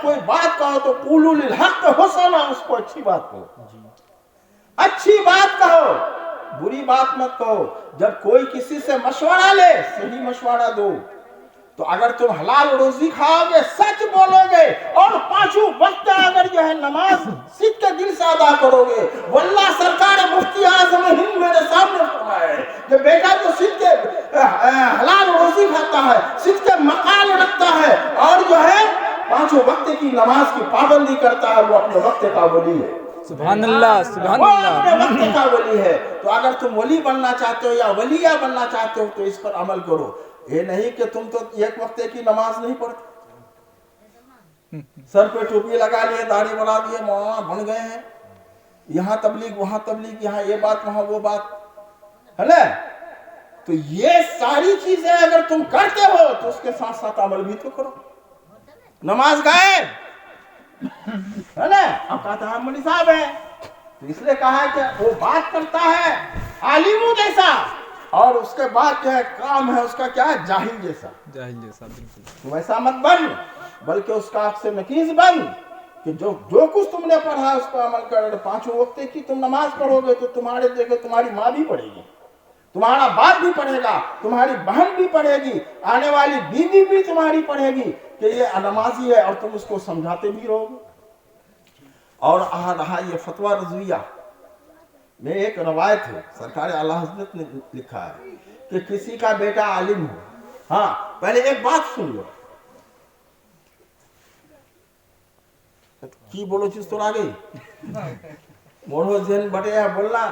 کوئی بات کہو تو قولوا للحق حسنا، اس کو اچھی بات کہو، اچھی بات کہو، بری بات مت کہو۔ جب کوئی کسی سے مشورہ لے صحیح مشورہ دو۔ تو اگر تم حلال روزی کھاؤ گے، سچ بولو گے، اور پانچوں وقت اگر جو ہے نماز صدق کے دل سے ادا کرو گے، واللہ سرکار مفتی اعظم ہند میرے سامنے فرمایا ہے کہ بیٹا جو صدق کے حلال روزی کھاتا ہے، صدق کے مقام رکھتا ہے، اور جو ہے پانچوں وقت کی نماز کی پابندی کرتا ہے، وہ اپنے وقت کا ولی ہے۔ سبحان اللہ، سبحان وہ اللہ۔ اپنے وقت کا ولی ہے۔ تو اگر تم ولی بننا چاہتے ہو یا ولیہ بننا چاہتے ہو تو اس پر عمل کرو۔ یہ نہیں کہ تم تو ایک وقت کی نماز نہیں پڑھتے، سر پہ ٹوپی لگا لیے، داڑھی بڑھا دیے، مولانا بن گئے ہیں، یہاں تبلیغ وہاں تبلیغ، یہاں یہ بات وہاں وہ بات ہے نا۔ تو یہ ساری چیزیں اگر تم کرتے ہو تو اس کے ساتھ ساتھ عمل بھی تو کرو۔ نماز غائب ہے نا، اب کہتا ہے مولوی صاحب ہے، تو اس لیے کہا ہے کہ وہ بات کرتا ہے عالموں جیسا، اور اس کے بعد جو ہے کام ہے اس کا کیا ہے، جاہل جیسا۔ جاہل جیسا، بالکل ویسا مت بن، بلکہ اس کا آپ سے نقیض بن کہ جو کچھ تم نے پڑھا اس پر عمل کر۔ پانچوں وقت کی تم نماز پڑھو گے تو تمہارے دیکھو تمہاری ماں بھی پڑھے گی، تمہارا باپ بھی پڑھے گا، تمہاری بہن بھی پڑھے گی، آنے والی بیوی بھی تمہاری پڑھے گی کہ یہ نمازی ہے، اور تم اس کو سمجھاتے بھی رہو گے۔ اور رہا یہ فتویٰ رضویہ میں ایک روایت ہے، سرکار اعلیٰ حضرت نے لکھا ہے کہ کسی کا بیٹا عالم ہو۔ ہاں پہلے ایک بات سن لو، کی بولو چیز تو آ گئی، موڑو ذہن بٹے ہے بولنا۔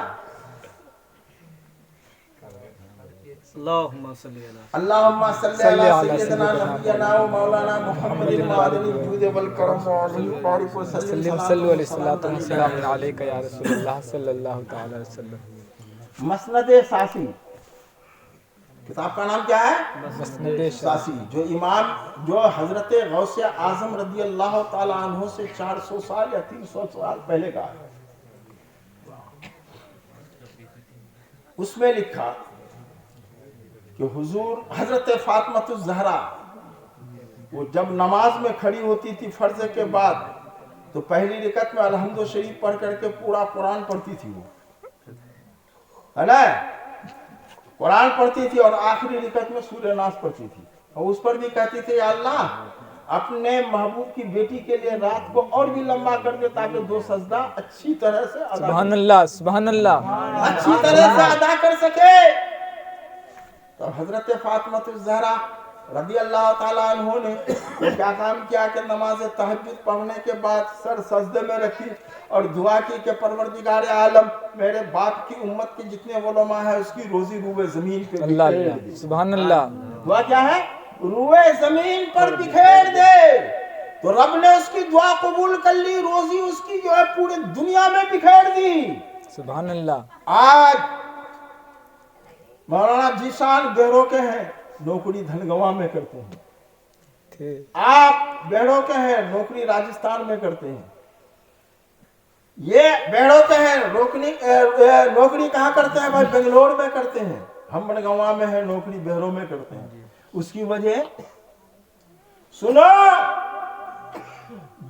اللہم صلی اللہ اللہم صلی علی سیدنا نبینا و مولانا محمد معدن الجود والکرم وعارف وسلم صلو علیہ السلام علیکہ یا رسول اللہ صلی اللہ تعالی علیہ وسلم۔ مسند ساسی، کتاب کا نام کیا ہے؟ مسند ساسی، جو امام جو حضرت غوث اعظم رضی اللہ تعالی عنہ سے 400 سال یا 300 سال پہلے کا ہے۔ اس میں لکھا کہ حضور حضرت فاطمہ الزہرا وہ جب نماز میں کھڑی ہوتی تھی فرض کے بعد تو پہلی رکعت میں الحمد شریف پڑھ کر کے پورا قرآن پڑھتی تھی، وہ ہے نا، قرآن پڑھتی تھی، اور آخری رکعت میں سورہ ناس پڑھتی تھی، اور اس پر بھی کہتی تھی یا اللہ اپنے محبوب کی بیٹی کے لیے رات کو اور بھی لمبا کر دے تاکہ 2 سجدہ اچھی طرح سے ادا سبحان اللہ، سبحان اللہ، اچھی طرح سے ادا کر سکے۔ تو حضرت فاطمہ الزہرا رضی اللہ تعالیٰ عنہ نے کیا کام کیا کہ نماز تہجد پڑھنے کے بعد سر سجدے میں رکھی اور دعا کی کہ پروردگار عالم میرے باپ کی امت کے جتنے علماء ہیں اس کی روزی روئے زمین پہ اللہ بکھیر اللہ، دے۔ سبحان اللہ۔ دعا کیا ہے؟ روئے زمین پر بکھیر دے۔ تو رب نے اس کی دعا قبول کر لی، روزی اس کی جو ہے پوری دنیا میں بکھیر دی۔ سبحان اللہ۔ آج مولانا جیشان بہرو کے ہیں، نوکری دھنگوا میں کرتے ہیں، آپ بہرو کے ہیں، نوکری راجستھان میں کرتے ہیں، یہ بہرو کے ہیں، نوکری کہاں کرتے ہیں بھائی؟ بنگلور میں کرتے ہیں، ہم بنگوا میں ہیں، نوکری بہرو میں کرتے ہیں۔ اس کی وجہ سنو،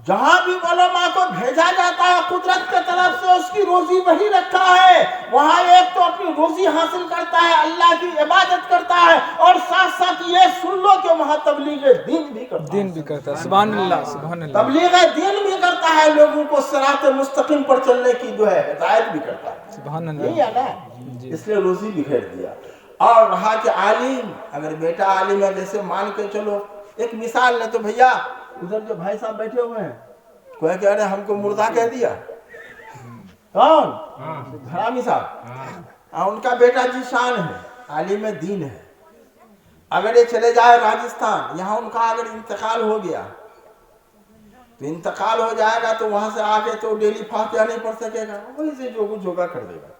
جہاں بھی علماء کو بھیجا جاتا ہے قدرت کے طرف سے اس کی روزی وہی رکھا ہے، وہاں ایک تو اپنی روزی حاصل کرتا ہے، اللہ کی عبادت کرتا ہے، اور ساتھ ساتھ یہ سن لو کہ وہاں تبلیغ دین بھی کرتا ہے، دین بھی کرتا ہے، سبحان اللہ، سبحان اللہ، تبلیغ دین بھی کرتا ہے، لوگوں کو صراط مستقیم پر چلنے کی جو ہے ہدایت بھی کرتا ہے، سبحان نہیں ہے اللہ۔ نا؟ اس لیے روزی بکھیر دیا۔ اور رہا کہ عالم، اگر بیٹا عالم ہے، جیسے مان کے چلو ایک مثال لے تو بھیا ادھر جو بھائی صاحب بیٹھے ہوئے ہیں، کوئی کہہ رہے ہم کو مردہ کہہ دیا، کون؟ گھرامی صاحب، ان کا بیٹا جیشان ہے، عالم دین ہے، اگر یہ چلے جائے راجستھان، یہاں ان کا اگر انتقال ہو گیا تو انتقال ہو جائے گا تو وہاں سے آگے تو ڈیلی فاتحہ نہیں پڑھ سکے گا، وہی سے جو کچھ ہوگا کر دے گا۔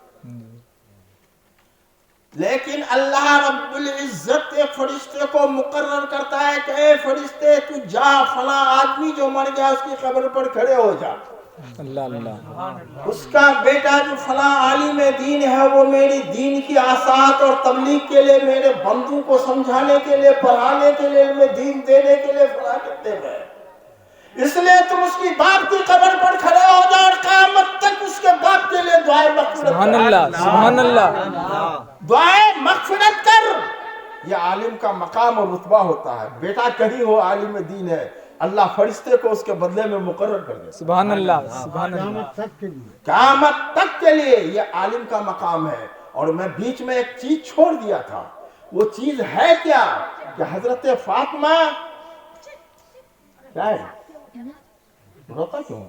لیکن اللہ رب العزت ایک فرشتے کو مقرر کرتا ہے کہ اے فرشتے تو جا فلاں آدمی جو مر گیا اس کی قبر پر کھڑے ہو جا، اللہ اللہ، اس کا بیٹا جو فلاں عالم دین ہے وہ میری دین کی آسات اور تبلیغ کے لیے، میرے بندوں کو سمجھانے کے لیے، پڑھانے کے لیے، میں دین دینے کے لیے فلاں کرتے ہیں۔ इसलिए तुम उसकी बाप की कब्र पर खड़े हो जाओ और क़यामत तक उसके बाप के लिए दुआए मग़फ़िरत सुभान अल्लाह, सुभान अल्लाह, दुआए मग़फ़िरत कर। ये आलिम का मकाम और रुतबा होता है। बेटा कहीं हो आलिम दीन है, अल्लाह फरिश्ते को उसके बदले में मुकर्रर कर दे। सुभान अल्लाह, सुभान अल्लाह। क़यामत तक के लिए ये आलिम का मकाम है। और मैं बीच में एक चीज छोड़ दिया था, वो चीज है क्या कि हजरत फातिमा, क्या है रोता क्यों,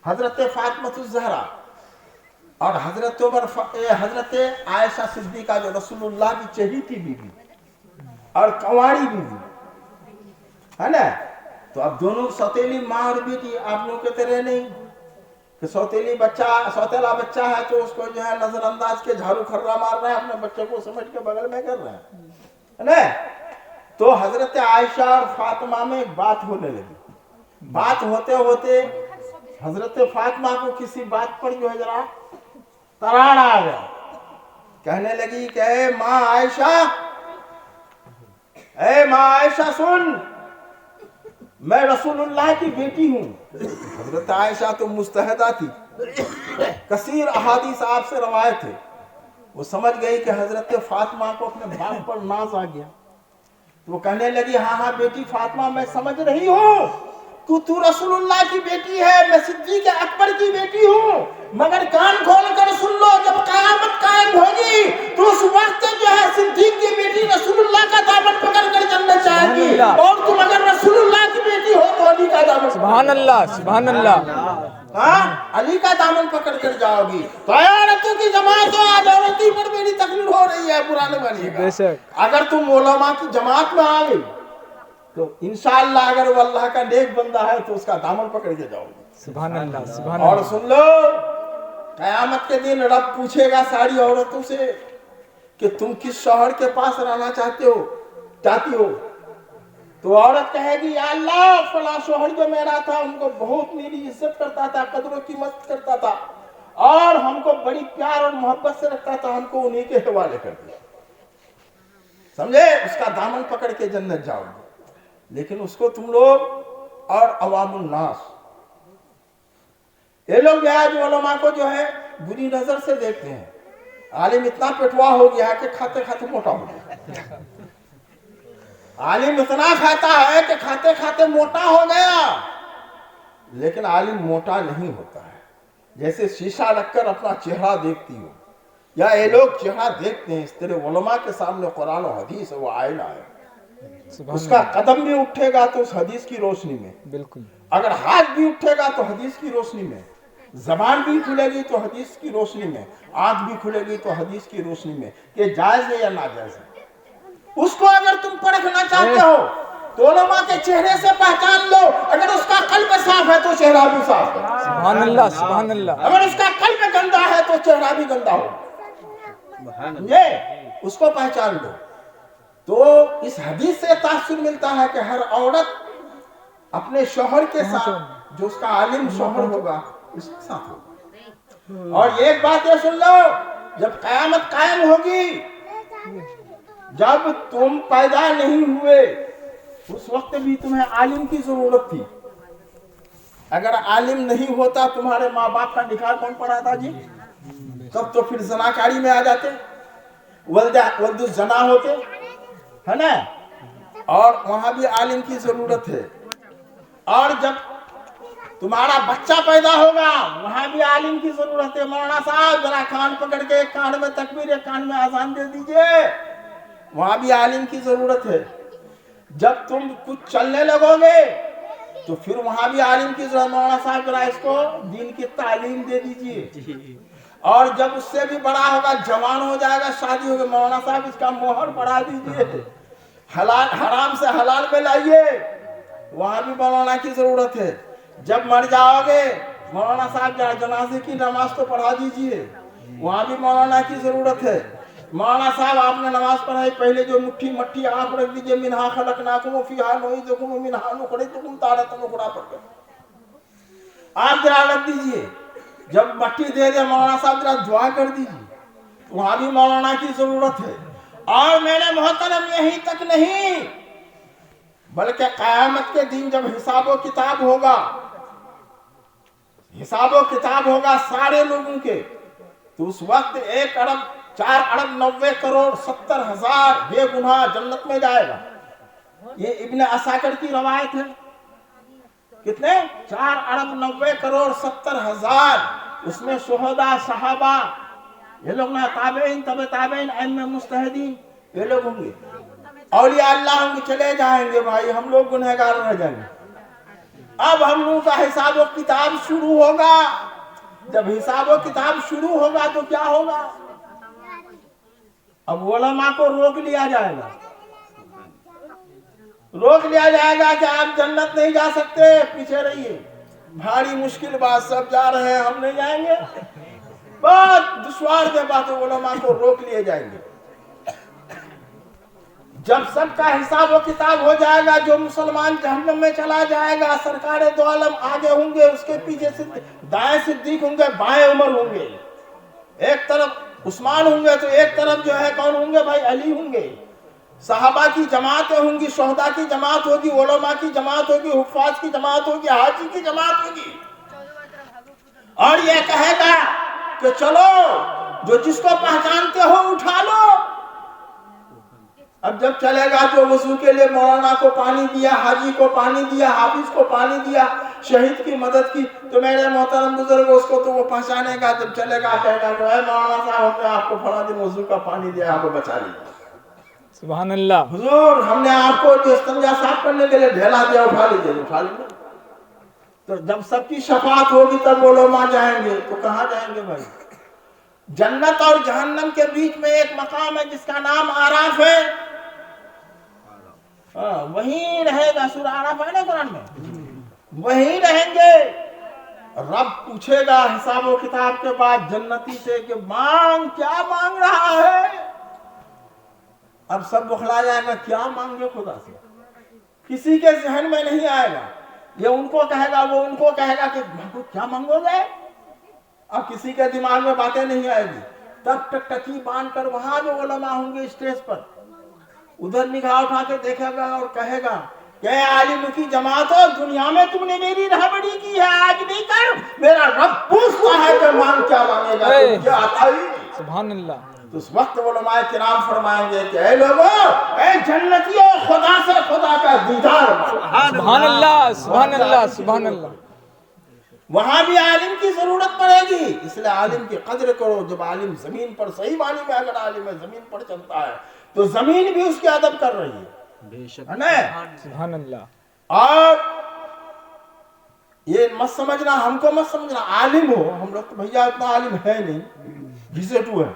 हजरत फातिमा ज़हरा और हजरत आयशा सिद्दीका जो रसूलुल्लाह की चहेती बीवी और कंवारी बीवी है ना, तो अब दोनों सौतेली माँ और बेटी, आप लोग के तरह नहीं कि सौतेला बच्चा है तो उसको जो है नजरअंदाज के झाड़ू खर्रा मार रहे हैं, अपने बच्चे को समझ के बगल में कर रहे हैं, है ना। तो हजरत आयशा और फातिमा में एक बात होने लगी। बात होते होते हजरत फातिमा को किसी बात पर जो है जरा तराड़ आ गया। कहने लगी कि ए माँ आयशा सुन, मैं रसूलुल्लाह की बेटी हूँ। हजरत आयशा तो मुस्तहदा थी, कसीर अहादीस आपसे रवायत है। वो समझ गई कि हजरत फातिमा को अपने बाप पर नाज आ गया। तो वो कहने लगी हाँ बेटी फातिमा, मैं समझ रही हूँ तू रसूलुल्लाह की बेटी है, मैं सिद्दीक़ अकबर की बेटी हूँ, मगर कान खोल कर सुन लो, जब क़यामत कायम होगी तो उस वक्त जो है सिद्दीक़ की बेटी रसूलुल्लाह का दामन पकड़ कर जन्नत जाएगी, और तुम अगर रसूलुल्लाह की बेटी हो तो अली का दामन, सुभान अल्लाह, सुभान अल्लाह, हाँ अली का दामन पकड़ कर जाओगी। तो औरतों की जमात हो, आज औरती पर मेरी तकलीफ हो रही है, पुराने बनिएगा। अगर तुम उलमा की जमात में आ गई तो इंशाअल्लाह अगर वो अल्लाह का नेक बंदा है तो उसका दामन पकड़ के जाओगे। सुभान अल्लाह, सुभान और अल्लाह। सुन लो, कयामत के दिन रब पूछेगा सारी औरतों से कि तुम किस शौहर के पास रहना चाहती हो। तो औरत कहेगी या अल्लाह फला शौहर जो मेरा था, उनको बहुत मेरी इज्जत करता था, कदरों की मदद करता था, और हमको बड़ी प्यार और मोहब्बत से रखता था, हमको उन्हीं के हवाले कर दिया। समझे, उसका दामन पकड़ के जन्नत जाओगे। लेकिन उसको तुम लोग और अवामुल नास, ये लोग आज उलमा को जो है बुरी नजर से देखते हैं। आलिम इतना पेटवा हो गया है कि खाते खाते मोटा हो गया। आलिम इतना खाता है कि खाते खाते मोटा हो गया। लेकिन आलिम मोटा नहीं होता है। जैसे शीशा रखकर अपना चेहरा देखती हो, या ये लोग चेहरा देखते हैं, इस तरह उलमा के सामने कुरान और हदीस है, वो आईना है। उसका कदम भी उठेगा तो उस हदीस की रोशनी में, बिल्कुल, अगर हाथ भी उठेगा तो हदीस की रोशनी में, जबान भी खुलेगी तो हदीस की रोशनी में, आंख भी खुलेगी तो हदीस की रोशनी में, कि जायज है या नाजायज है। उसको अगर तुम परखना चाहते हो तो उलमा के चेहरे से पहचान लो। अगर उसका कल्ब साफ है तो चेहरा भी साफ है। सुभान अल्लाह, सुभान अल्लाह। अगर उसका कल्ब गंदा है तो चेहरा भी गंदा हो, ये उसको पहचान लो। तो इस हदीस से तासुर मिलता है कि हर औरत अपने शौहर के साथ, जो उसका आलिम शौहर होगा, उसके साथ होगा। और एक बात ये सुन लो, जब कयामत कायम होगी, जब तुम पैदा नहीं हुए उस वक्त भी तुम्हें आलिम की जरूरत थी। अगर आलिम नहीं होता, तुम्हारे माँ बाप का निकाह कौन पढ़ाता जी? तब तो फिर जनाकारी में आ जाते, वल्द जना होते, है ना। और वहां भी आलिम की जरूरत है। और जब तुम्हारा बच्चा पैदा होगा, वहां भी आलिम की जरूरत है। मौलाना साहब जरा कान पकड़ के, एक कान में तकबीर, एक कान में आजान दे दीजिए, वहां भी आलिम की जरूरत है। जब तुम कुछ चलने लगोगे तो फिर वहां भी आलिम की जरूरत। मौलाना साहब जरा इसको दीन की तालीम दे दीजिए। और जब उससे भी बड़ा होगा, जवान हो जाएगा, शादी होगी, मौलाना साहब इसका मोहर बढ़ा दीजिए, हलाल हराम से हलाल में लाइए, वहां भी मौलाना की जरूरत है। जब मर जाओगे, मौलाना साहब जरा जनाजे की नमाज तो पढ़ा दीजिए, वहां भी मौलाना की जरूरत है। मौलाना साहब आपने नमाज पढ़ाई, पहले जो मुट्ठी मट्ठी आप रख दीजिए, मिनहा खलकनाकुम फीहा नुईदुकुम मिनहा नुखरिजुकुम तारतन उखरा पढ़ आप जरा रख दीजिए। जब मट्टी दे दे मौलाना साहब जरा दुआ कर दीजिए, वहां भी मौलाना की जरूरत है। और मेरे मोहतरम यही तक नहीं, بلکہ قیامت کے دن جب حساب و کتاب ہوگا سارے لوگوں کے، تو اس وقت 1,04,90,70,000 بے گناہ جنت میں جائے گا۔ یہ ابن عساکر کی روایت ہے۔ کتنے؟ 4,90,70,000۔ اس میں شہداء، صحابہ، یہ لوگ نہ، تابعین، تبع تابعین، ائمہ مجتہدین، یہ لوگ ہوں گے۔ اولیاء اللہ ہوں گے، چلے جائیں گے بھائی، ہم لوگ گنہگار رہ جائیں گے۔ اب ہم لوگوں کا حساب و کتاب شروع ہوگا۔ جب حساب و کتاب شروع ہوگا تو کیا ہوگا؟ اب علماء کو روک لیا جائے گا کہ آپ جنت نہیں جا سکتے، پیچھے رہیے، بھاری مشکل بات، سب جا رہے ہیں، ہم نہیں جائیں گے، بہت دشوار کے بات، علماء کو روک لیے جائیں گے۔ جب سب کا حساب و کتاب ہو جائے گا، جو مسلمان جہنم میں چلا جائے گا، سرکار دو عالم آگے ہوں گے، اس کے پیچھے دائیں صدیق ہوں گے، بائیں عمر ہوں گے، ایک طرف عثمان ہوں گے تو ایک طرف جو ہے کون ہوں گے بھائی؟ علی ہوں گے۔ صحابہ کی جماعتیں ہوں گی، شہداء کی جماعت ہوگی، علماء کی جماعت ہوگی، حفاظ کی جماعت ہوگی، حاجی کی جماعت ہوگی، اور یہ کہے گا کہ چلو جو جس کو پہچانتے ہو اٹھا لو۔ اب جب چلے گا تو وضو کے لیے مولانا کو پانی دیا، حاجی کو پانی دیا، حافظ کو پانی دیا، شہید کی مدد کی، تو میرے محترم بزرگ اس کو تو وہ پہچانے گا، جب چلے گا کہے گا کہ اے مولانا صاحب، ہم نے آپ کو فلاں دن وضو کا پانی دیا، آپ کو بچا لیا۔ سبحان اللہ۔ حضور ہم نے آپ کو جو استنجا صاف کرنے کے لیے ڈھیلا دیا، اٹھا لیجیے۔ تو جب سب کی شفاعت ہوگی تب وہ لوگ آ جائیں گے، تو کہاں جائیں گے بھائی؟ جنت اور جہنم کے بیچ میں ایک مقام ہے جس کا نام آراف ہے، وہیں رہے گا۔ سورہ آراف ہے نا قرآن میں، وہیں رہیں گے۔ رب پوچھے گا حساب و کتاب کے بعد جنتی سے کہ مانگ، کیا مانگ رہا ہے؟ اب سب بخلا جائے گا، کیا مانگے خدا سے؟ کسی کے ذہن میں نہیں آئے گا۔ یہ ان کو کہے گا، وہ ان کو کہے گا کہ کیا مانگو گے؟ اب کسی کے دماغ میں باتیں نہیں آئے گی۔ تب ٹکی باندھ کر وہاں جو علماء ہوں گے اسٹیج پر، ادھر نگاہ اٹھا کے دیکھے گا اور کہے گا کہ اے عالم کی جماعت ہو، دنیا میں تم نے میری رہبری کی ہے، آج بھی کر، میرا رب پوچھتا ہے کہ مانگ، کیا مانگے گا؟ کیا آتا ہی؟ سبحان اللہ۔ تو اس وقت علماء کرام فرمائیں گے کہ اے لوگوں، اے جنتیوں، خدا سے خدا کا دیدار مانگو۔ سبحان اللہ، سبحان اللہ، سبحان اللہ۔ وہاں بھی عالم کی ضرورت پڑے گی، اس لیے عالم کی قدر کرو۔ جب عالم زمین پر، صحیح معنی میں اگر عالم زمین پر چلتا ہے تو زمین بھی اس کے ادب کر رہی ہے، ہے نا؟ سبحان اللہ۔ اور یہ مت سمجھنا، ہم کو مت سمجھنا عالم ہو، ہم لوگ تو بھیا اتنا عالم ہے نہیں، گھسیٹو ہے۔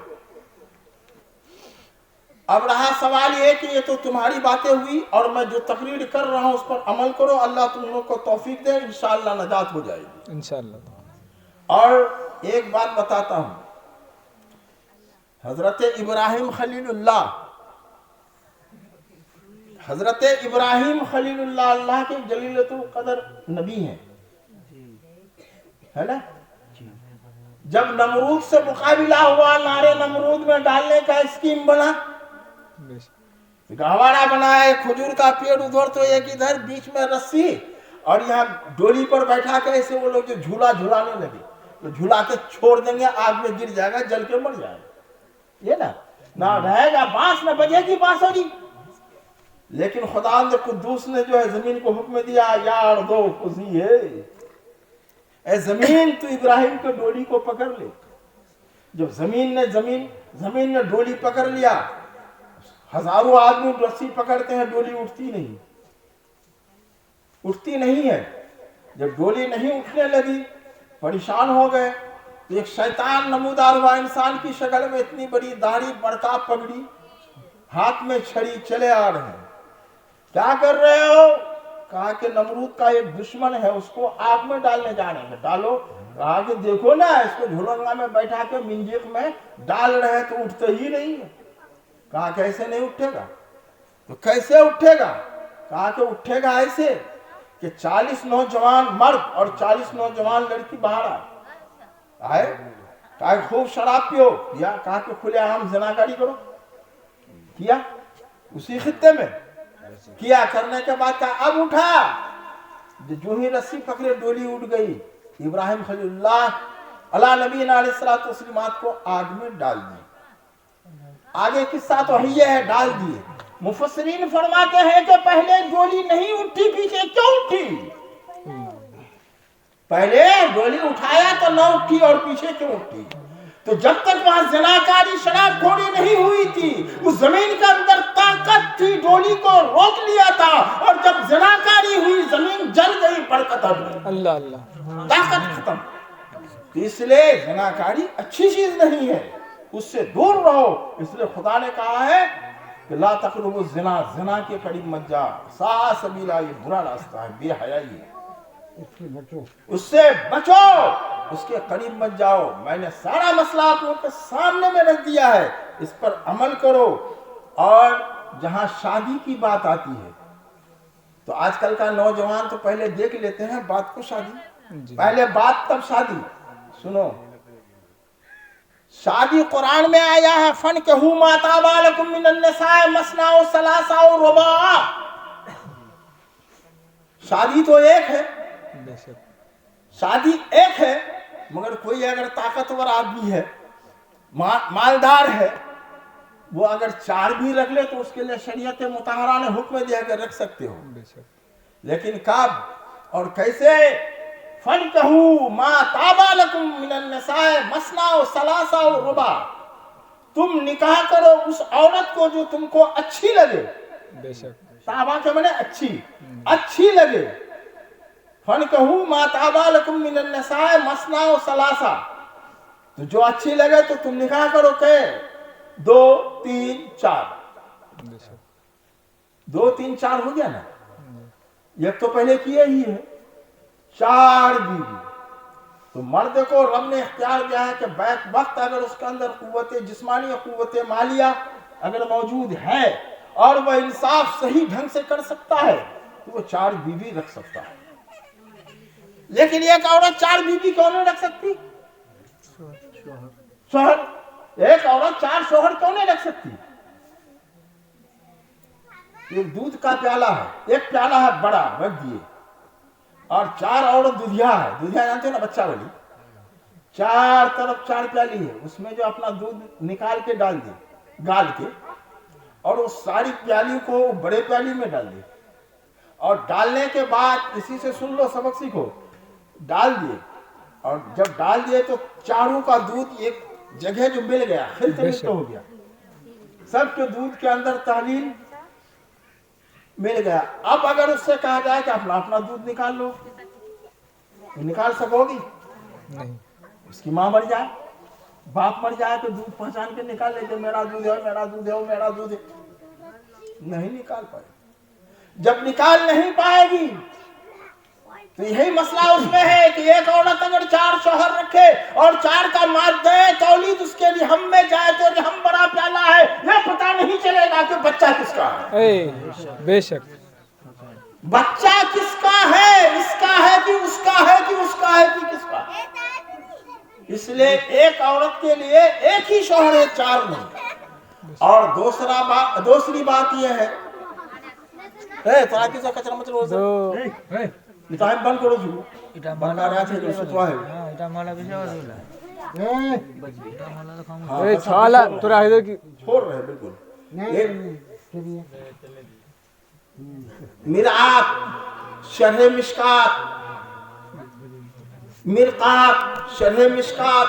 اب رہا سوال یہ کہ یہ تو تمہاری باتیں ہوئی، اور میں جو تقریر کر رہا ہوں اس پر عمل کرو، اللہ تم لوگ کو توفیق دے، انشاءاللہ نجات ہو جائے گی انشاءاللہ۔ اور ایک بات بتاتا ہوں، حضرت ابراہیم خلیل اللہ، حضرت ابراہیم خلیل اللہ اللہ کے جلیلۃ القدر نبی ہیں، ہے نا؟ جب نمرود سے مقابلہ ہوا، نارے نمرود میں ڈالنے کا اسکیم بنا، گہوارہ بنایا، کھجور کا پیڑ ادھر تو ایک ادھر، بیچ میں رسی، اور یہاں ڈولی پر بیٹھا کے ایسے وہ لوگ جو جھولا جھولانے لگے، تو جھولا کے چھوڑ دیں گے، آگ میں گر جائے گا، جل کے مر جائے گا، یہ نا نہ رہے گا بانس، نہ بجے گی بانسری۔ لیکن خدا قدوس نے جو ہے زمین کو حکم دیا، یار دو خوشی ہے، اے زمین تو ابراہیم کے ڈولی کو پکڑ لے۔ جب زمین نے ڈولی پکڑ لیا، ہزاروں آدمی رسی پکڑتے ہیں، ڈولی اٹھتی نہیں ہے۔ جب ڈولی نہیں اٹھنے لگی، پریشان ہو گئے، تو ایک شیطان نمودار ہوا، انسان کی شکل میں، اتنی بڑی داڑھی، بڑکا پگڑی، ہاتھ میں چھڑی، چلے آ رہے ہیں۔ کیا کر رہے ہو؟ کہا کہ نمرود کا ایک دشمن ہے، اس کو آگ میں ڈالنے جا رہے ہیں۔ ڈالو۔ کہا کہ دیکھو نا، اس کو جھولنگا میں بیٹھا کے منجیق میں ڈال رہے تو اٹھتے ہی نہیں ہے۔ کہا کیسے نہیں اٹھے گا؟ تو کیسے اٹھے گا؟ کہا کہ اٹھے گا ایسے کہ 40 نوجوان مرد اور 40 نوجوان لڑکی باہر آئے، کہا کہ خوب شراب پیو، یا کہا کہ کھلے عام زناکاری کرو، کیا اسی خطے میں، किया, करने के बाद कहा अब उठा। जो ही रस्सी पकड़े डोली उठ गई। इब्राहिम खलीलुल्लाह अला नबी अलैहिस्सलातु वस्सलाम को आग में डाल दी। आगे किस्सा तो ये है, डाल दिए। मुफस्सिरीन फरमाते हैं कि पहले डोली नहीं उठी, पीछे क्यों उठी? पहले डोली उठाया तो न उठी और पीछे क्यों उठी? तो जब तक वहां ज़नाकारी शराबखोरी नहीं हुई थी, उस जमीन के अंदर ताकत थी, डोली को रोक लिया था। और जब ज़नाकारी हुई, जमीन जल गई, बरकत हट गई, अल्लाह अल्लाह, ताकत खत्म। इसलिए ज़नाकारी अच्छी चीज नहीं है, उससे दूर रहो। इसलिए खुदा ने कहा है कि ला तक़रबु ज़िना, ज़िना के करीब मत जा, सा सबीला, ये बुरा रास्ता है, बेहयाई है, उससे बचो, उसके करीब मत जाओ। मैंने सारा मसला आप लोगों के सामने में रख दिया है, इस पर अमल करो। और जहां शादी की बात आती है तो आजकल का नौजवान तो पहले देख लेते हैं बात को शादी, पहले बात तब शादी। सुनो, शादी कुरान में आया है, फन के हु माताबा लकुम मिनन निसाए मसना व सलासा व रुबा। शादी तो एक है, शादी एक है, मगर कोई अगर ताकतवर आदमी है, मालदार है, वो अगर 4 भी रख ले तो उसके लिए शरीयत मुतहरा ने हुक्म दिया कि रख सकते हो। लेकिन कब और कैसे? फन कहू मा ताबा लकुम मिनन निसाए मसना व सलासा व रुबा। तुम निकाह करो उस औरत को जो तुमको अच्छी लगे। ताबा के माने अच्छी, अच्छी लगे। फन कहू मा ताबा लकुम मिनन निसाए मसना व सलासा, तो जो अच्छी लगे तो तुम निकाह करो। के 2 3 4, 2 3 4 हो गया ना। ये तो पहले किए ही है, 4 बीवी। तो मर्द को रब ने इख्तियार दिया है कि बैक वक्त अगर उसके अंदर कुव्वत जिस्मानी या कुव्वत मालिया अगर मौजूद है और वह इंसाफ सही ढंग से कर सकता है तो वो 4 बीवी रख सकता है। लेकिन एक औरत 4 बीवी क्यों नहीं रख सकती? शोहर, एक औरत 4 शोहर क्यों नहीं रख सकती? एक दूध का प्याला है, एक प्याला है बड़ा, रख दिए। और 4 औरत दूधिया है, दूधिया जानते हो ना, बच्चा वाली। 4 तरफ 4 प्याली है, उसमें जो अपना दूध निकाल के डाल दे गाल के, और उस सारी प्याली को बड़े प्याली में डाल दे। और डालने के बाद इसी से सुन लो, सबक सीखो। डाल दिए, और जब डाल दिए तो चारों का दूध एक जगह जो मिल गया, खिलत हो गया, सबके दूध के अंदर तहलील मिल गया। अब अगर उससे कहा जाए कि अपना अपना दूध निकाल लो, निकाल सकोगी? नहीं। उसकी माँ मर जाए, बाप मर जाए तो दूध पहचान के निकाल लेते, मेरा दूध है, मेरा दूध है, मेरा दूध है, नहीं निकाल पाए। जब निकाल नहीं पाएगी तो यही मसला उसमें है कि एक औरत अगर 4 शौहर रखे और 4 का मादे तौलीद उसके लिए हम में जाए तो हम बड़ा प्याला है, ये पता नहीं चलेगा कि बच्चा किसका है। बेशक बच्चा किसका है, इसका है कि उसका है कि उसका है कि किसका। इसलिए एक औरत के लिए एक ही शौहर है, 4 नहीं। और दूसरी बात यह है, तो किसा कचरा मचरा टाइम बंद करो जी, बंद आ रहा है सुतवा है। हां এটা মালা বেশি আওয়াজ होला এটা মালা তো खाऊंगा। ए छाला तोरा इधर की छोड़ रहे बिल्कुल। मिरात शरह मिशकात, मिरकात शरह मिशकात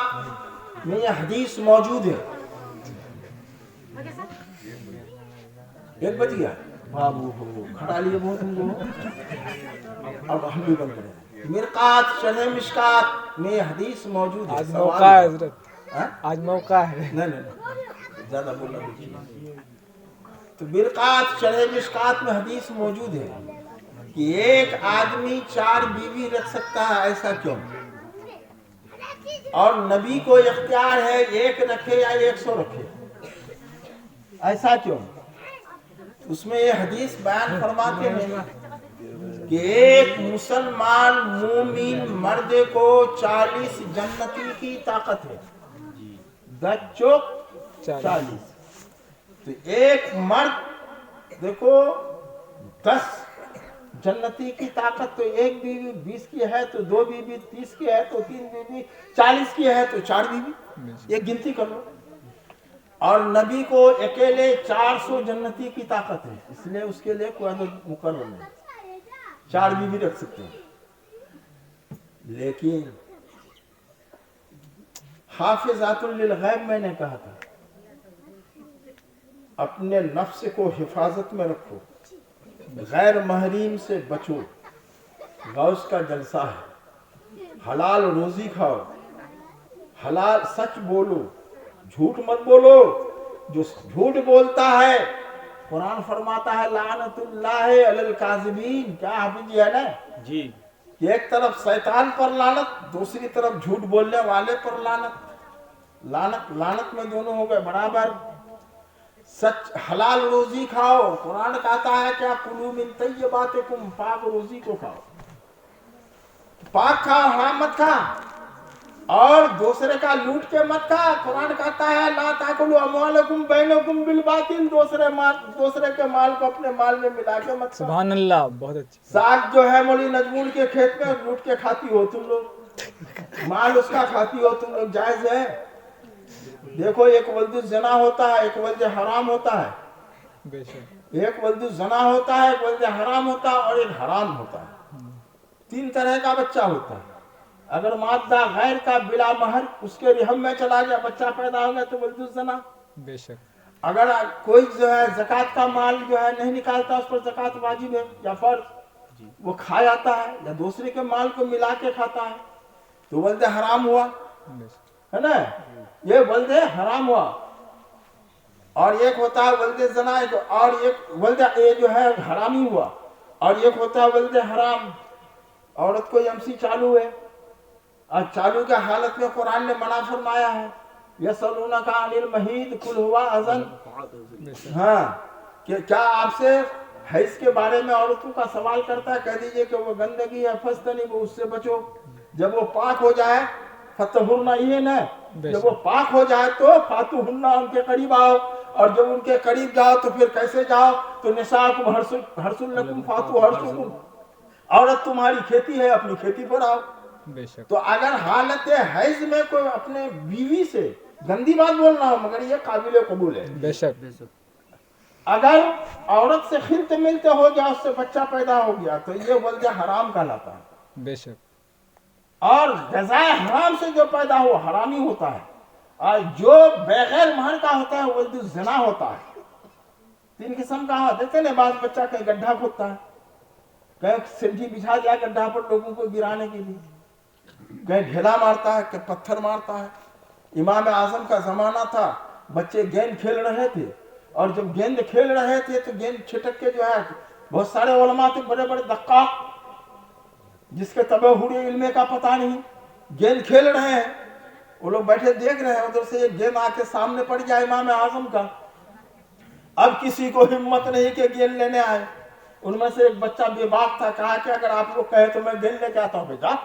में यह हदीस मौजूद है। 1 बज गया, बाबू हो खड़ा लिए बहुत तुमको। अब हम भी बंद करें। मिरकात शरह मिशकात में हदीस मौजूद है। आज मौका है हजरत, आज मौका है। नहीं ज्यादा बोलना नहीं। तो मिरकात शरह मिशकात में हदीस मौजूद है कि एक आदमी 4 बीवी रख सकता है। ऐसा क्यों? और नबी को इख्तियार है 1 रखे या 100 रखे, ऐसा क्यों? उसमें ये हदीस बयान फरमाते हैं कि एक मुसलमान मूमिन मर्द को 40 जन्नती की ताकत है। 10 चौक 40। तो एक मर्द देखो 10 जन्नती की ताकत तो एक बीवी, 20 की है तो 2 बीवी, 30 की है तो 3 बीवी, 40 की है तो 4 बीवी, ये गिनती कर लो। और नबी को अकेले 400 जन्नती की ताकत है, इसलिए उसके लिए कोई अदद मुकर्रर नहीं, 4 बीवी रख सकते हैं। लेकिन हाफिजातुल लिल गैब मैंने कहा था, अपने नफ्स को हिफाजत में रखो, गैर महरीम से बचो, गौस का जलसा है, हलाल रोजी खाओ, हलाल सच बोलो, झूठ मत बोलो। जो झूठ बोलता है, कुरान फरमाता है लानतुल्लाहि अलल काज़िबीन, क्या हाफिज जी है ना जी, कि एक तरफ शैतान पर लानत, दूसरी तरफ झूठ बोलने वाले पर लानत। लानत लानत में दोनों हो गए बराबर। सच हलाल रोजी खाओ, कुरान कहता है क्या कुलू मिन तय्यबातिकुम, पाक रोजी को खाओ, पाक खाओ, हराम मत खा, और दूसरे का लूट के मत खा। कुरान कहता है ला ताकुलू अमवालकुम बैनकुम बिल बातिल, दूसरे के माल को अपने माल में मिला के मत खा। सुभान अल्लाह, बहुत अच्छी। साग जो है मौली नजमुल के खेत में लूट के खाती हो तुम लोग, माल उसका खाती हो तुम लोग, जायज है? देखो एक वल्दु जना होता है, एक वल्द हराम होता है, बेशक एक वल्दु जना होता है, एक वल्द हराम होता है, और एक हराम होता है। 3 तरह का बच्चा होता है। अगर मादा गैर का बिला महर उसके रिहम में चला गया, बच्चा पैदा हो गया तो वल्दु जना। बेशक अगर कोई जो है ज़कात का माल जो है नहीं निकालता, उस पर ज़कात वाजिब है या फर्ज, वो खा जाता है या दूसरे के माल को मिला के खाता है तो वल्द हराम हुआ, बेशक है ना, ये वल्द हराम हुआ। और एक होता है वल्द जना, और एक वल्द ये जो है हरामी हुआ, और एक होता है वल्द हराम। औरत को एमसी चालू है, और चालू के हालत में कुरान ने मना फरमाया है, यसअलूनका अनिल महीद कुल हुआ अज़न, हाँ कि क्या आपसे हैज के बारे में औरतों का सवाल करता है, कह दीजिए कि वो गंदगी है, फस्तनी, वो उससे बचो। जब वो पाक हो जाए फतहुन्ना, ये ना, जब वो पाक हो जाए तो फातुहुन्ना, उनके करीब आओ, और जब उनके करीब जाओ तो फिर कैसे जाओ, तो निसाकुम हर्सुल लकुम फातु हर्सुकुम, औरत तुम्हारी खेती है, अपनी खेती पर आओ। बेशक तो अगर हालत हैज में कोई अपने बीवी से गंदी बात बोलना हो, मगर ये काबिल कबूल है। बेशक अगर औरत से खिलते मिलते हो गया, उससे बच्चा पैदा हो गया, तो ये वल्द हराम कहलाता है। बेशक और जज़ाए हराम से जो पैदा हो हरामी होता है, और जो बगैर महर का होता है वल्द ज़ना होता है। 3 किस्म का देखते ना, बास बच्चा कहीं गड्ढा खोदता है, कहीं सिंधी बिछा दिया गड्ढा पर लोगों को गिराने के लिए, कहीं ढेला मारता है, कहीं पत्थर मारता है। इमाम आजम का जमाना था, बच्चे गेंद खेल रहे थे, और जब गेंद खेल रहे थे तो गेंद छिटक के जो है, बहुत सारे उलमा थे बड़े बड़े दक्का, जिसके तबे हुए इल्मे का पता नहीं, गेंद खेल रहे हैं, वो लोग बैठे देख रहे हैं, उधर से एक गेंद आके सामने पड़ गया इमाम आजम का। अब किसी को हिम्मत नहीं कि गेंद लेने आए। उनमें से एक बच्चा बेबाक था, कहा कि अगर आप लोग कहे तो मैं गेंद लेके आता हूँ। बेटा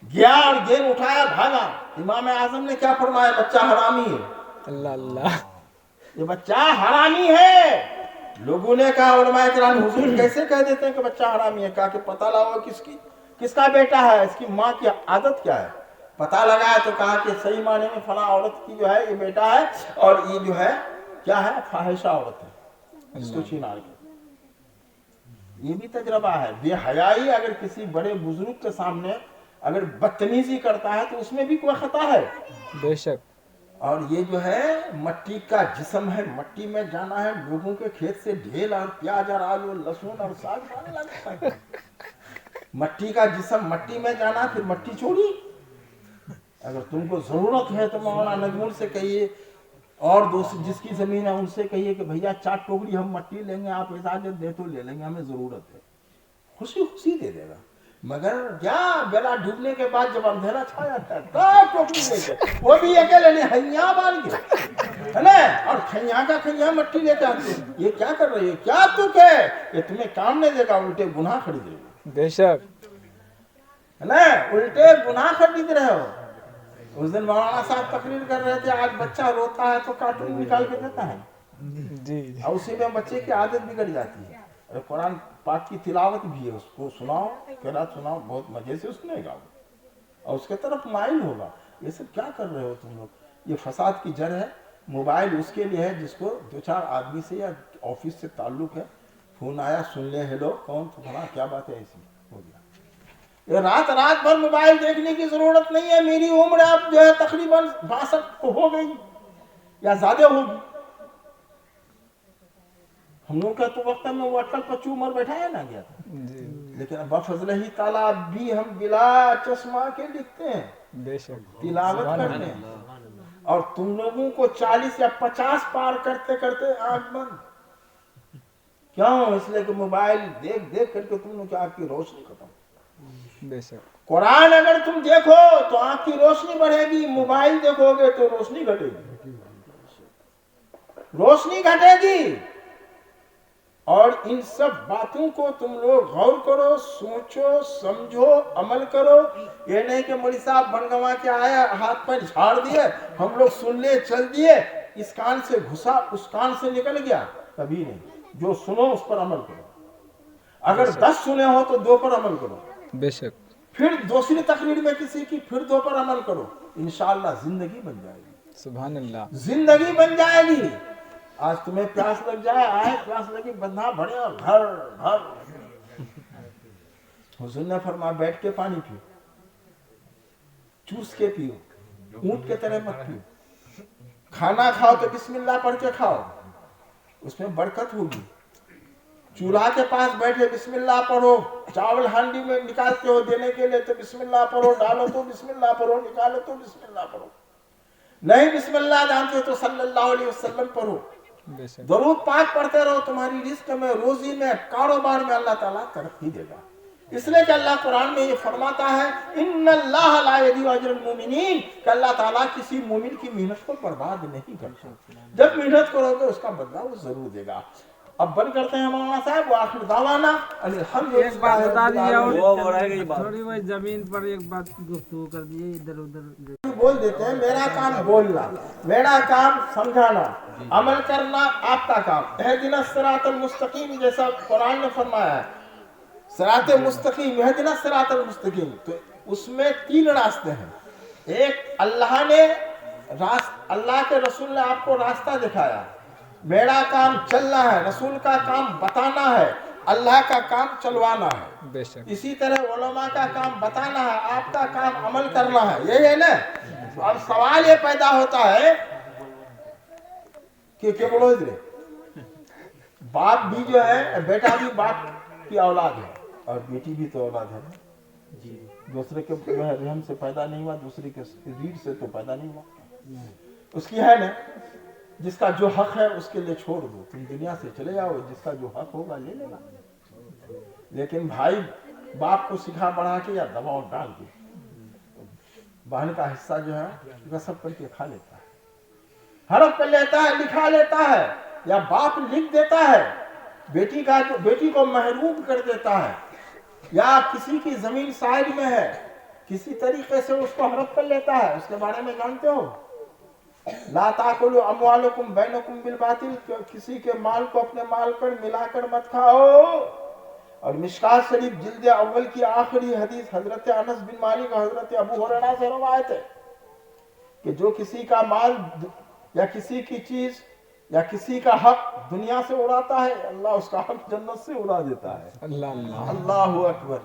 गया और गेंद उठाया, भागा। इमाम आजम ने क्या फरमाया, बच्चा हरामी है। अल्लाह अल्लाह, ये बच्चा हरामी है। लोगों ने कहा उलमा इकराम हुजूर कैसे कह देते हैं कि बच्चा हरामी है? कहा कि पता लगाओ किसका बेटा है, इसकी माँ की आदत क्या है। पता लगाया तो कहा कि सही माने में फला औरत की जो है ये बेटा है, और ये जो है क्या है, फाहिशा औरत है, इसको छीना के। ये भी तजर्बा है। बेहयाई अगर किसी बड़े बुजुर्ग के सामने अगर बदतमीजी करता है तो उसमें भी कोई खता है। बेशक और ये जो है मट्टी का जिस्म है, मट्टी में जाना है, लोगों के खेत से ढेल और प्याज और आलू लहसुन और साग खाने लगता है। मट्टी का जिस्म, मट्टी में जाना, फिर मट्टी छोड़ी। अगर तुमको जरूरत है तो मौलाना नजमुल से कहिए, और दोस्त जिसकी जमीन है उनसे कहिए कि भैया 4 टोकरी हम मट्टी लेंगे, आप इजाजत दे तो ले लेंगे, हमें जरूरत है। खुशी खुशी दे देगा। मगर क्या बेला डूबने के बाद जब अंधेरा छा जाता है तब टोकरी लेके, वो भी अकेले नहीं, हैया बांध के, है ना, और खैया का खैया मट्टी लेके आते। ये क्या कर रही है, क्या तुक है, ये तुम्हें काम नहीं देगा, उल्टे गुनाह खरीदेगी। बेशक है ना, उल्टे गुनाह खरीद रहे हो। उस दिन मौलाना साहब तकरीर कर रहे थे, आज बच्चा रोता है तो कार्टून निकाल के देता है जी, और उसी में बच्चे की आदत बिगड़ जाती है। अरे कुरान पाक की तिलावत भी है, उसको सुनाओ, किरात सुनाओ, बहुत मजे से सुनेगा और उसके तरफ माइल होगा। ये सब क्या कर रहे हो तुम लोग? ये फसाद की जड़ है। मोबाइल उसके लिए है जिसको दो चार आदमी से या ऑफिस से ताल्लुक है, फोन आया, सुन ले, हेलो कौन, तो बना क्या बात है, ऐसी हो गया। ये रात भर मोबाइल देखने की जरूरत नहीं है। मेरी उम्र अब जो है तकरीबन 62 हो गई या ज्यादा होगी। हम लोग का तो वक्त में वो अटल पच्चू उम्र बैठाया ना गया था, लेकिन अब बफजल ही ताला भी हम बिला चश्मा के लिखते हैं, बेशक तिलावत करते हैं। और तुम लोगों को 40 या 50 पार करते करते आंख बंद क्यों? इसलिए कि मोबाइल देख देख करके तुम लोग की आंख की रोशनी खत्म। बेशक कुरान अगर तुम देखो तो आंख की रोशनी बढ़ेगी, मोबाइल देखोगे तो रोशनी घटेगी, रोशनी घटेगी। और इन सब बातों को तुम लोग गौर करो, सोचो, समझो, अमल करो। ये नहीं कि मौलवी साहब बनगवा के आया, हाथ पर झाड़ दिए, हम लोग सुन ले, चल दिए, इस कान से घुसा उस कान से निकल गया, कभी नहीं। जो सुनो उस पर अमल करो। अगर 10 सुने हो तो 2 पर अमल करो, बेशक फिर दूसरी तकरीर में किसी की, फिर 2 पर अमल करो, इंशाअल्लाह जिंदगी बन जाएगी, सुभान अल्लाह, जिंदगी बन जाएगी। आज तुम्हें प्यास लग जाए, आए प्यास लगी, बंधा भरे और घर घर। हुजूर ने फरमाया बैठ के पानी पियो, चूस के पियो, ऊंट के तरह मत पियो। खाना खाओ तो बिस्मिल्लाह पढ़ के खाओ, उसमें बरकत होगी। चूल्हा के पास बैठे बिस्मिल्लाह पढ़ो, चावल हांडी में निकालते हो देने के लिए तो बिस्मिल्लाह पढ़ो, डालो तो बिस्मिल्लाह पढ़ो, निकालो तो बिस्मिल्लाह पढ़ो। नहीं बिस्मिल्लाह जानते तो सल्लल्लाहु अलैहि वसल्लम पढ़ो। दरूद पाक पढ़ते रहो, तुम्हारी रिस्क में, रोजी में, कारोबार में अल्लाह ताला तरक्की देगा। इसलिए कि अल्लाह कुरान में ये फरमाता है, इन्नल्लाह ला यज़ीउ अजरल मुमिनीन, कि अल्लाह ताला किसी मोमिन की मेहनत को बर्बाद नहीं करता। जब मेहनत करोगे उसका बदला वो जरूर देगा। अब बंद करते हैं मौलाना साहब, वो आखिर दावाना अल्हम्दुलिल्लाह। एक बात बता दीजिए, और थोड़ी वही जमीन पर एक बात गुफ्तगू कर दिए, इधर उधर बोल देते हैं। मेरा काम बोलना, मेरा काम समझाना, अमल करना आपका काम। इहदिनस सिरातल मुस्तकीम, जैसा कुरान ने फरमाया है, सिराते मुस्तकीम, इहदिनस सिरातल मुस्तकीम, तो उसमें 3 रास्ते हैं। एक अल्लाह ने अल्लाह के रसूल ने आपको रास्ता दिखाया। मेरा काम चलना है, रसूल का काम बताना है, अल्लाह का काम चलवाना है। बेशक इसी तरह उलमा का काम बताना है, आपका काम अमल करना है, यही है ना। अब सवाल ये पैदा होता है कि क्या बोलो इधर, बाप भी जो है, बेटा भी बाप की औलाद है और बेटी भी तो औलाद है। दूसरे के जो है रहम से पैदा नहीं हुआ, दूसरे के रीढ़ से तो पैदा नहीं हुआ, उसकी है ना। जिसका जो हक है उसके लिए छोड़ दो, तुम दुनिया से चले जाओ, जिसका जो हक होगा ले लेना। लेकिन भाई बाप को सिखा बढ़ा के या दबाव डाल के बहन का हिस्सा जो है गसब करके खा लेता है, हड़प कर लेता है, लिखा लेता है, या बाप लिख देता है, बेटी को महरूम कर देता है, या किसी की जमीन साइड में है, किसी तरीके से उसको हड़प कर लेता है। उसके बारे में जानते हो, ला ताकुलु अमवालकुम बैनकुम बिल बातिल, किसी के माल को अपने माल पर मिलाकर मत खाओ। और मिशकात शरीफ जिल्द अव्वल की आखिरी हदीस हजरत अनस बिन मालिक और हजरत अबू हुरैरा से रवायत है कि जो किसी का माल या किसी की चीज या किसी का हक दुनिया से उड़ाता है, अल्लाह उसका हक जन्नत से उड़ा देता है। अल्लाह अल्लाह अल्लाहु अकबर।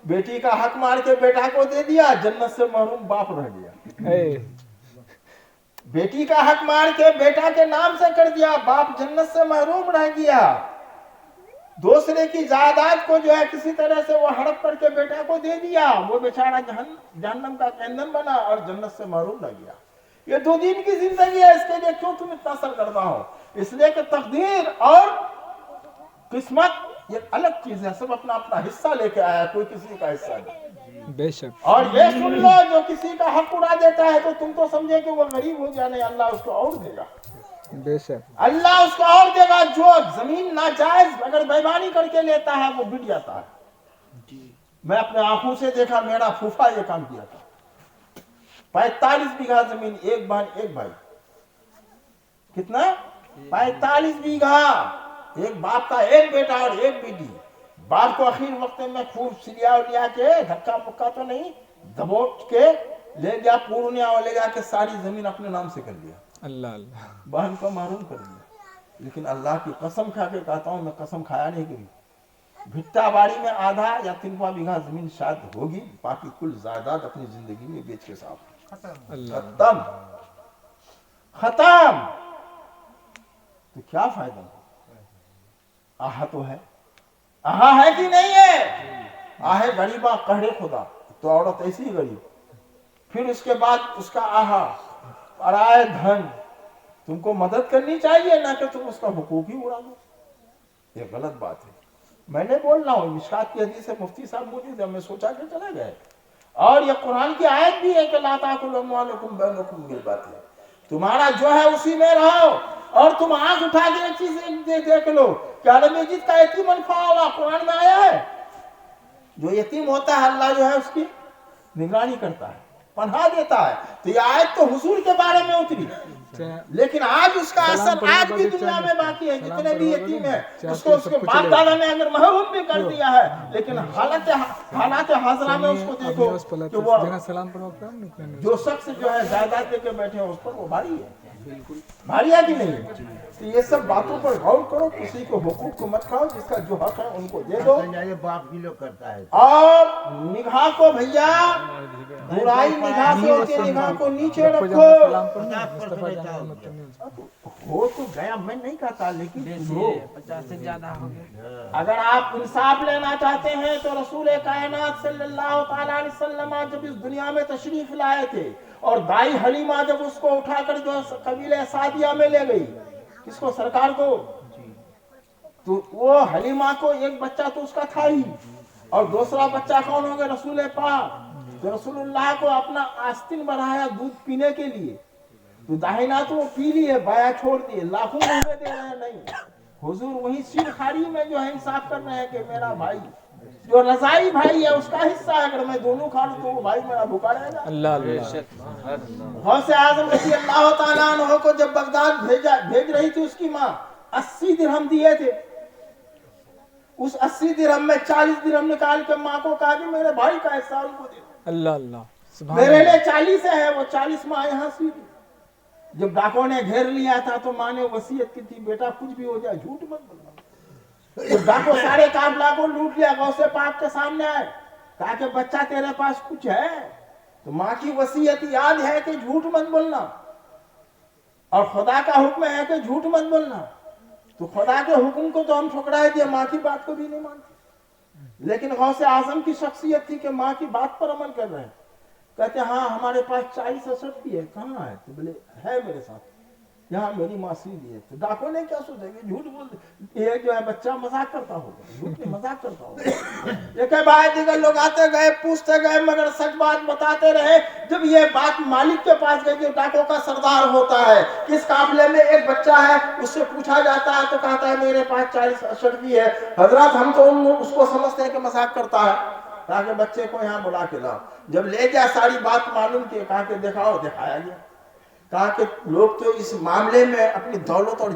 बेटी का हक मार के बेटा को दे दिया, जन्नत से महरूम बाप रह गया। बेटी का हक मार के बेटा के नाम से कर दिया, बाप जन्नत से महरूम रह गया। दूसरे की जायदाद को जो है किसी तरह से वो हड़प करके बेटा को दे दिया, वो बेचारा जहन्नम का ईंधन बना और जन्नत से महरूम रह गया। ये 2 दिन की जिंदगी है, इसके लिए क्यों तुम इतना सरगर्दा हो? इसलिए कि तकदीर और किस्मत ये अलग चीज है, सब अपना अपना हिस्सा लेके आया, कोई किसी का हिस्सा नहीं। बेशक। और ये सुन लो, जो किसी का हक उड़ा देता है तो तुम तो समझे कि वो गरीब हो गया, नहीं, अल्लाह उसको और देगा। बेशक अल्लाह उसको और देगा। जो जमीन नाजायज अगर बेईमानी करके लेता है वो बिक जाता है। मैं अपने आंखों से देखा, मेरा फूफा ये काम किया था। 45 बीघा जमीन, एक बहन एक भाई, कितना 45 बीघा, ایک باپ کا ایک بیٹا اور ایک بیٹی. باپ کو آخر وقت میں خوب سلیا لیا کے دھکا مکا تو نہیں دبوچ کے لے گیا پورنیا اور لے گیا کہ ساری زمین اپنے نام سے کر لیا. اللہ اللہ. بہن کو محروم کر دیا. لیکن اللہ کی قسم کھا کے کہتا ہوں, میں قسم کھایا نہیں کبھی, بھٹا باڑی میں آدھا یا 3 بیگھہ زمین شاید ہوگی, باقی کل جائیداد اپنی زندگی میں بیچ کے صاحب ختم ختم. تو کیا فائدہ؟ آہا تو ہے, آہا ہے کہ نہیں ہے؟ آہے غریبہ قہرے خدا, تو عورت ایسی غریب. پھر اس کے بعد اس کا آہا پرائے دھن, تم کو مدد کرنی چاہیے نہ کہ تم اس کا حقوق ہی اڑا دو. یہ غلط بات ہے. میں نے بول رہا ہوں, مشکات کی حدیث ہے, مفتی صاحب موجود ہے, میں سوچا کہ چلے گئے. اور یہ قرآن کی آیت بھی ہے کہ لا تاکلوا اموالکم بینکم بالباطل, تمہارا جو ہے اسی میں رہو. اور تم آنکھ اٹھا کے ایک چیز دیکھ لو کہ عالم مجید کا یتیم انفعوا قرآن میں آیا ہے. جو یتیم ہوتا ہے اللہ جو ہے اس کی نگرانی کرتا ہے, پناہ دیتا ہے. تو یہ آیت تو حضور کے بارے میں اتری, لیکن آج اس کا اثر آج بھی دنیا میں باقی ہے. جتنے بھی یتیم ہیں اس کو اس کے باپ دادا نے اگر محروم بھی کر دیا ہے, لیکن حالات حاضرہ میں اس کو دیکھو کہ وہ جو شخص جو ہے جائیداد لے کے بیٹھے ہیں اس پر وہ بھاری ہے. بھاری ہے کہ نہیں؟ تو یہ سب باتوں پر غور کرو, کسی کو حقوق کو مت کھاؤ, جس کا جو حق ہے ان کو دے دو. باپ بھی لوگ کرتا ہے. اور نگاہ کو بھیا برائی نگاہ سے ہوتی ہے, نگاہ کو نیچے رکھو. ہو تو گیا, میں نہیں کہتا, لیکن 50 سے زیادہ ہو گیا. اگر آپ انصاف لینا چاہتے ہیں تو رسول کائنات صلی اللہ تعالیٰ علیہ وسلم جب اس دنیا میں تشریف لائے تھے, اور دائی حلیمہ جب اس کو اٹھا کر جو قبیلہ سعدیہ میں لے گئی, کس کو؟ سرکار کو. تو وہ حلیمہ کو ایک بچہ تو اس کا تھا ہی, اور دوسرا بچہ کون ہو گیا؟ رسول پاک. تو رسول اللہ کو اپنا آستین بڑھایا دودھ پینے کے لیے, تو داہنا تو وہ پی لیے, بایا چھوڑ دیے, لاکھوں روپے دے رہے ہیں. نہیں, حضور وہی شیر خاری میں جو ہے انصاف کر رہے ہیں کہ میرا بھائی جو رضائی بھائی ہے اس کا حصہ ہے, اگر میں دونوں کھا لوں تو وہ بھائی میرا بھوکا رہے گا. اللہ اللہ. غوث اعظم رضی اللہ تعالیٰ عنہ کو جب بغداد بھیج رہی تھی اس کی ماں, 80 درہم دیے تھے. اس 80 درہم میں 40 درہم نکال کے ماں کو کہا کہ میرے بھائی کا حصہ ان کو دے دو. اللہ اللہ. میرے لیے 40 ہے, وہ 40 ماں یہاں سی. جب ڈاکوں نے گھیر لیا تھا تو ماں نے وصیت کی تھی, بیٹا کچھ بھی ہو جائے جھوٹ مت بولنا. جب ڈاکوں سارے قافلہ کو لوٹ لیا, غوث پاک کے سامنے آئے, کہا کہ بچہ تیرے پاس کچھ ہے؟ تو ماں کی وصیت یاد ہے کہ جھوٹ مت بولنا, اور خدا کا حکم ہے کہ جھوٹ مت بولنا. تو خدا کے حکم کو تو ہم ٹھکرائے دیا, ماں کی بات کو بھی نہیں مانتے. لیکن غوث اعظم کی شخصیت تھی کہ ماں کی بات پر عمل کر رہے ہیں. کہتے ہیں ہاں ہمارے پاس 40 اسد بھی ہے. کہاں ہے؟ تو بولے ہے میرے ساتھ, یہاں میری ماں سی دی ہے. تو ڈاکوں نے کیا سوچا کہ جھوٹ بول دے, یہ جو ہے بچہ مذاق کرتا ہوگا, جھوٹ کے مذاق کرتا ہوگا. ایک بھائی دیگر لوگ آتے گئے, پوچھتے گئے, مگر سچ بات بتاتے رہے. جب یہ بات مالک کے پاس گئی, جو ڈاکوں کا سردار ہوتا ہے, کس قافلے میں ایک بچہ ہے, اس سے پوچھا جاتا ہے تو کہتا ہے میرے پاس 40 اسد بھی ہے. حضرات ہم تو اس کو سمجھتے ہیں کہ مذاق کرتا ہے, تاکہ بچے کو یہاں بلا کے لاؤ. جب لے گیا ساری بات معلوم کی, کہا کہ دکھاؤ. دکھایا گیا. کہا کہ لوگ تو اس معاملے میں اپنی دولت اور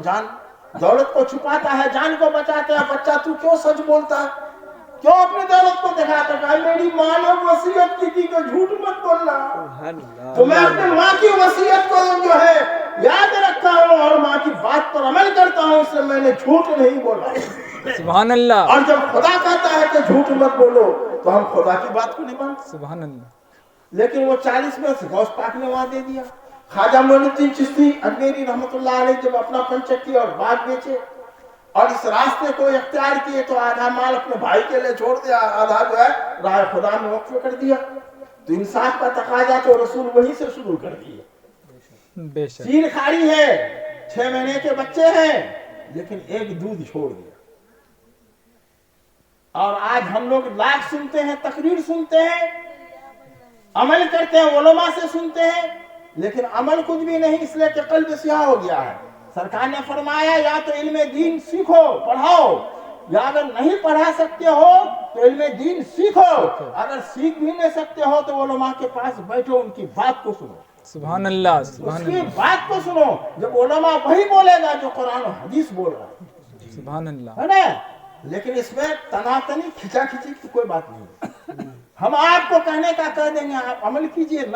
دولت کو چھپاتا ہے, جان کو بچاتا ہے. بچہ تو کیوں سچ بولتا ہے, کیوں اپنی دولت کو دکھاتا ہے؟ کہا میری ماں نے وصیت کی تھی کہ جھوٹ مت بولنا, تو میں اپنی ماں کی وصیت کو جو ہے یاد رکھتا ہوں اور ماں کی بات پر عمل کرتا ہوں, اس لیے میں نے جھوٹ نہیں بولا. سبحان اللہ. اور جب خدا کہتا ہے کہ جھوٹ مت بولو تو ہم خدا کی بات کو نہیں مانتے. سبحان اللہ. لیکن وہ 40 میں سے غوث پاک نے وہاں دے دیا. خواجہ معین الدین چشتی اجمیری رحمۃ اللہ علیہ جب اپنا پن چکی اور باغ بیچے اور اس راستے کو اختیار کیے, تو آدھا مال اپنے بھائی کے لیے چھوڑ دیا, آدھا جو ہے راہ خدا میں وقف کر دیا. تو انصاف کا تقاضا تو رسول وہیں سے شروع کر دیے. بے شک. چین کھاری ہے, 6 مہینے کے بچے ہیں, لیکن ایک دودھ چھوڑ دیا. اور آج ہم لوگ لاکھ سنتے ہیں, تقریر سنتے ہیں, عمل کرتے ہیں, علماء سے سنتے ہیں, لیکن عمل کچھ بھی نہیں, اس لیے کہ قلب سیاہ ہو گیا ہے. سرکار نے فرمایا یا تو علم دین سیکھو, پڑھاؤ, یا اگر نہیں پڑھا سکتے ہو تو علم دین سیکھو. اگر سیکھ بھی نہیں سکتے ہو تو علماء کے پاس بیٹھو, ان کی بات کو سنو. سبحان اللہ. اس کی بات کو سنو. جب علماء وہی بولے گا جو قرآن و حدیث بول رہا ہے. सुभान अल्लाह। है ना। लेकिन इसमें तनातनी खिंचा खिंची की कोई बात नहीं है। हम आपको कहने का कह देंगे, आप अमल कीजिए।